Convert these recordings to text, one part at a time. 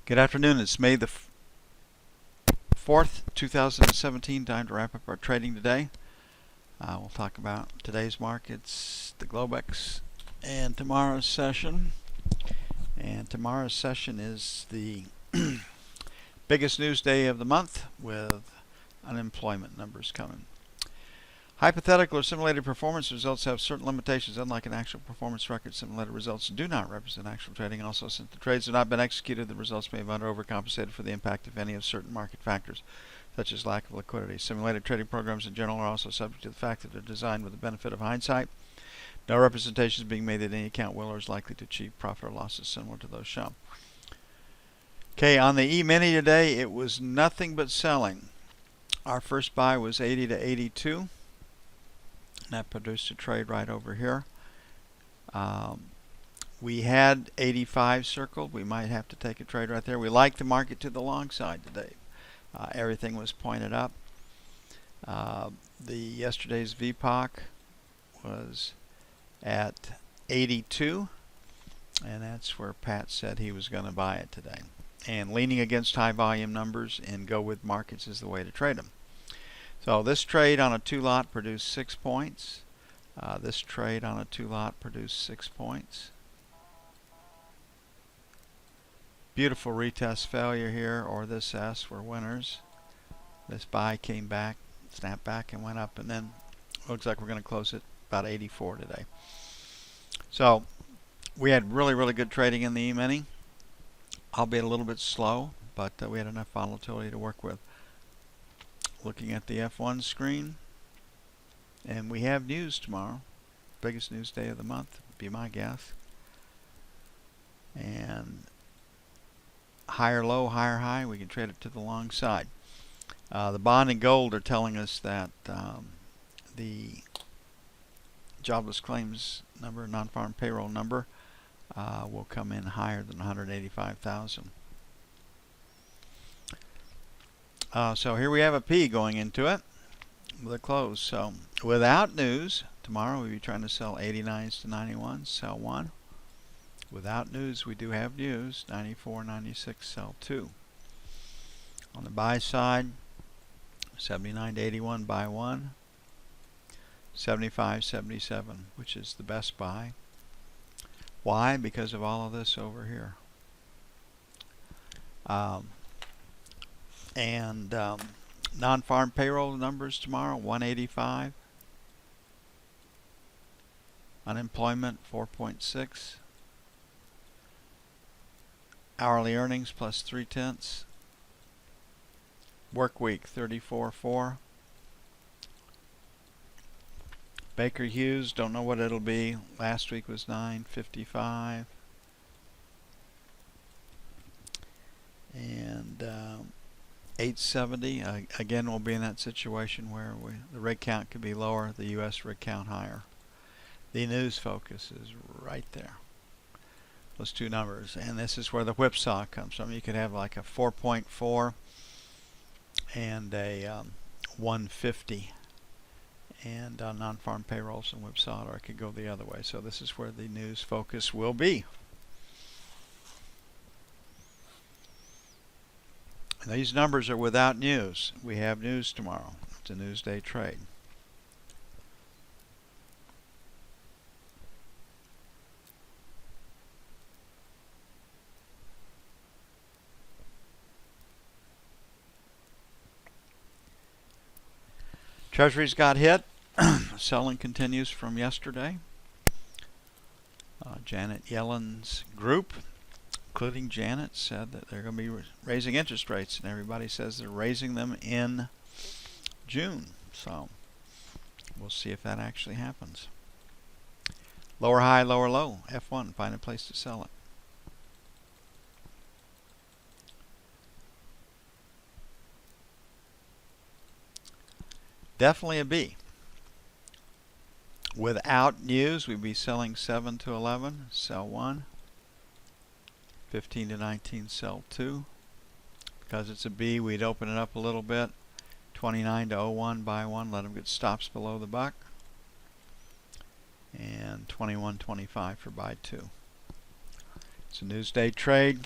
Good afternoon. It's May the 4th, 2017. Time to wrap up our trading today. We'll talk about today's markets, the Globex, and tomorrow's session. And tomorrow's session is the biggest news day of the month with unemployment numbers coming. Hypothetical or simulated performance results have certain limitations. Unlike an actual performance record, simulated results do not represent actual trading. Also, since the trades have not been executed, the results may have overcompensated for the impact of any of certain market factors, such as lack of liquidity. Simulated trading programs in general are also subject to the fact that they're designed with the benefit of hindsight. No representation is being made that any account will or is likely to achieve profit or losses similar to those shown. Okay, on the Emini today, it was nothing but selling. Our first buy was 80 to 82. That produced a trade right over here. We had 85 circled. We might have to take a trade right there. We like the market to the long side today. Everything was pointed up. Yesterday's VPOC was at 82, and that's where Pat said he was going to buy it today. And leaning against high volume numbers and go with markets is the way to trade them. So this trade on a 2-lot produced 6 points. This trade on a 2-lot produced 6 points. Beautiful retest failure here, or this S were winners. This buy came back, snapped back, and went up, and then looks like we're going to close it about 84 today. So we had really good trading in the E-mini, albeit a little bit slow, but we had enough volatility to work with. Looking at the F1 screen, and we have news tomorrow. Biggest news day of the month, would be my guess. And higher low, higher high, we can trade it to the long side. The bond and gold are telling us that the jobless claims number, non-farm payroll number, will come in higher than 185,000. So here we have a P going into it with a close. So without news, tomorrow we'll be trying to sell 89s to 91, sell 1. Without news, we do have news, 94, 96, sell 2. On the buy side, 79 to 81, buy 1. 75, 77, which is the best buy. Why? Because of all of this over here. Non-farm payroll numbers tomorrow, 185. Unemployment, 4.6. Hourly earnings plus 0.3. Work week, 34.4. Baker Hughes, don't know what it'll be. Last week was 9.55. And 870, again, we'll be in that situation where the rig count could be lower, the U.S. rig count higher. The news focus is right there, those two numbers. And this is where the whipsaw comes from. You could have like a 4.4 and a 150 and non-farm payrolls and whipsaw, or it could go the other way. So this is where the news focus will be. These numbers are without news. We have news tomorrow. It's a news day trade. Treasuries got hit. Selling continues from yesterday. Janet Yellen's group, including Janet, said that they're going to be raising interest rates, and everybody says they're raising them in June. So we'll see if that actually happens. Lower high, lower low, F1, find a place to sell it. Definitely a B. Without news, we'd be selling 7 to 11, sell 1. 15 to 19, sell 2. Because it's a B, we'd open it up a little bit. 29 to 01, buy 1, let them get stops below the buck. And 21.25 for buy 2. It's a Newsday trade.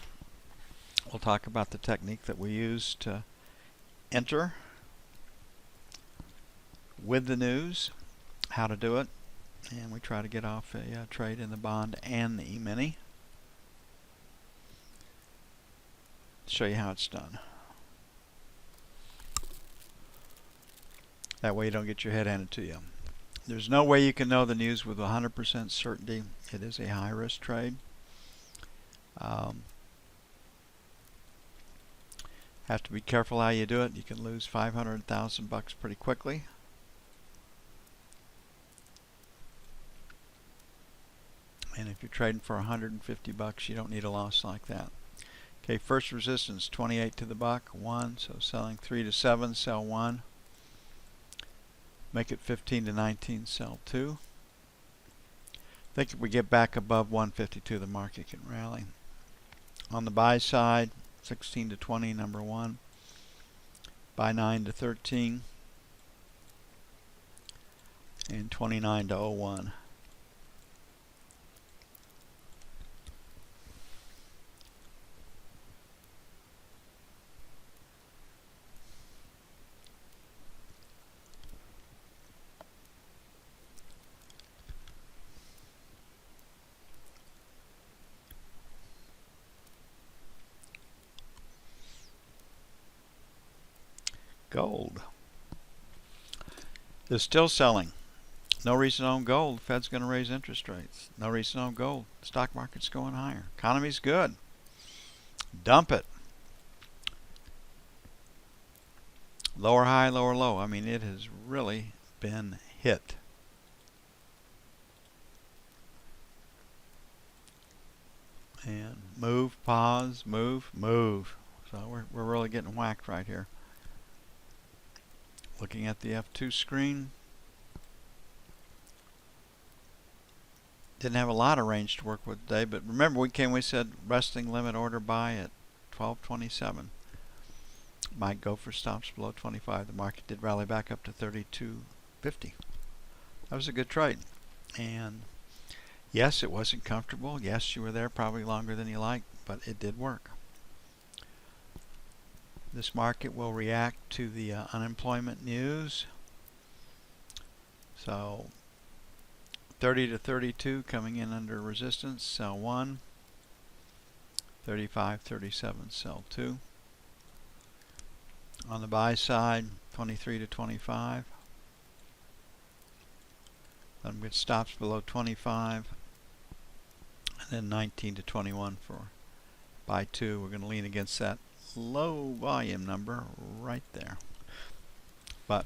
We'll talk about the technique that we use to enter with the news, how to do it, and we try to get off a trade in the bond and the Emini. Show you how it's done. That way you don't get your head handed to you. There's no way you can know the news with 100% certainty. It is a high risk trade. Have to be careful how you do it. You can lose $500,000 pretty quickly. And if you're trading for $150, you don't need a loss like that. Okay, first resistance 28 to the buck, 1. So selling 3 to 7, sell 1. Make it 15 to 19, sell 2. I think if we get back above 152, the market can rally. On the buy side, 16 to 20, number 1. Buy 9 to 13. And 29 to 01. Gold is still selling. No reason to own gold. Fed's going to raise interest rates. No reason to own gold. Stock market's going higher. Economy's good. Dump it. Lower high, lower low. I mean, it has really been hit. And move, pause, move, move. So we're really getting whacked right here. Looking at the F2 screen. Didn't have a lot of range to work with today, but remember we said resting limit order buy at 1227. Might go for stops below 25. The market did rally back up to 32.50. That was a good trade. And yes, it wasn't comfortable. Yes, you were there probably longer than you liked, but it did work. This market will react to the unemployment news. So 30 to 32 coming in under resistance, sell 1. 35, 37, sell 2. On the buy side, 23 to 25. Let them get stops below 25. And then 19 to 21 for buy 2. We're going to lean against that low volume number right there. But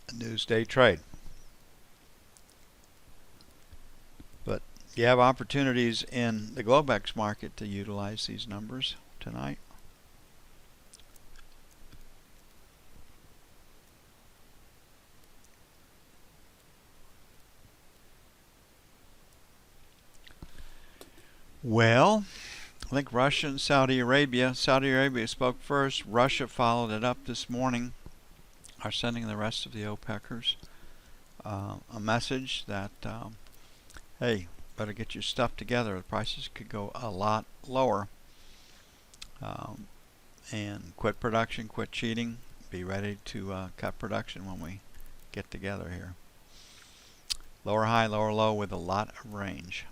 a Newsday trade. But you have opportunities in the Globex market to utilize these numbers tonight. Well, I think Russia and Saudi Arabia spoke first. Russia followed it up this morning. Are sending the rest of the OPECers a message that, hey, better get your stuff together. The prices could go a lot lower. And quit production, quit cheating. Be ready to cut production when we get together here. Lower high, lower low with a lot of range.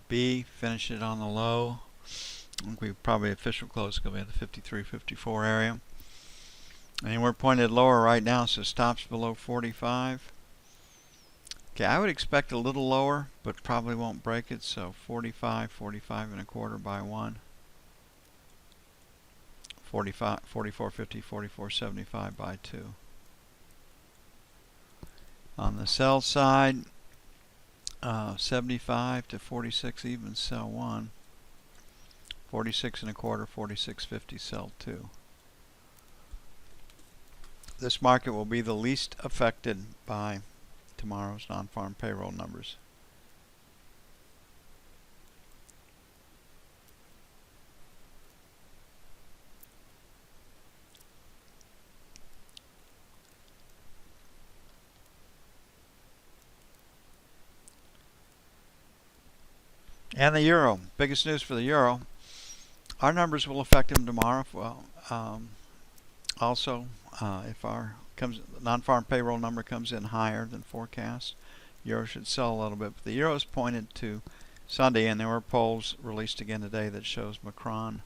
B, finish it on the low. I think we probably official close is going to be at the 53, 54 area. And we're pointed lower right now, so stops below 45. Okay, I would expect a little lower, but probably won't break it. So 45, 45 and a quarter by 1. 45, 44.50, 44.75 by 2. On the sell side, 75 to 46 even, sell 1. 46 and a quarter, 46.50, sell 2. This market will be the least affected by tomorrow's non-farm payroll numbers. And the euro. Biggest news for the euro. Our numbers will affect him tomorrow. Well, also, if our non-farm payroll number comes in higher than forecast, euro should sell a little bit. But the euro's pointed to Sunday, and there were polls released again today that shows Macron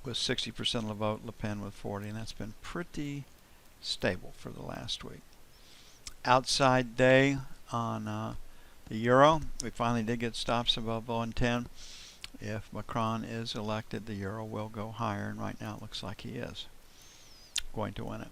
with 60% of the vote, Le Pen with 40%, and that's been pretty stable for the last week. Outside day on the euro, we finally did get stops above 110. If Macron is elected, the euro will go higher, and right now it looks like he is going to win it.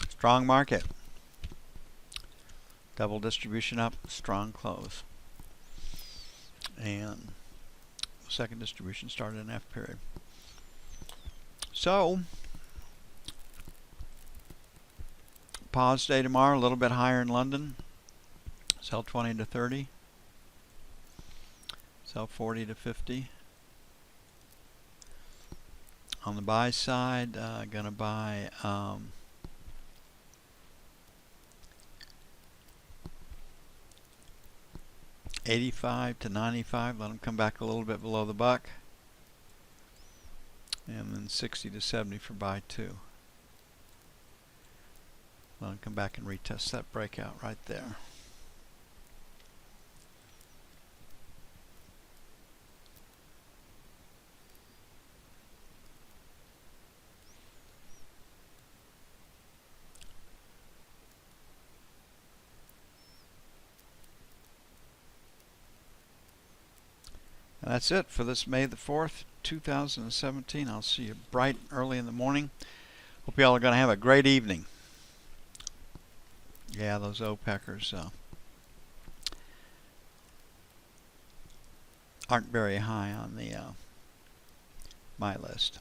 Strong market. Double distribution up, strong close. And second distribution started in F period. So, pause day tomorrow, a little bit higher in London. Sell 20 to 30. Sell 40 to 50. On the buy side, gonna buy 85 to 95. Let them come back a little bit below the buck. And then 60 to 70 for buy 2. Let them come back and retest that breakout right there. And that's it for this May the 4th, 2017. I'll see you bright early in the morning. Hope y'all are going to have a great evening. Yeah, those OPECers aren't very high on the my list.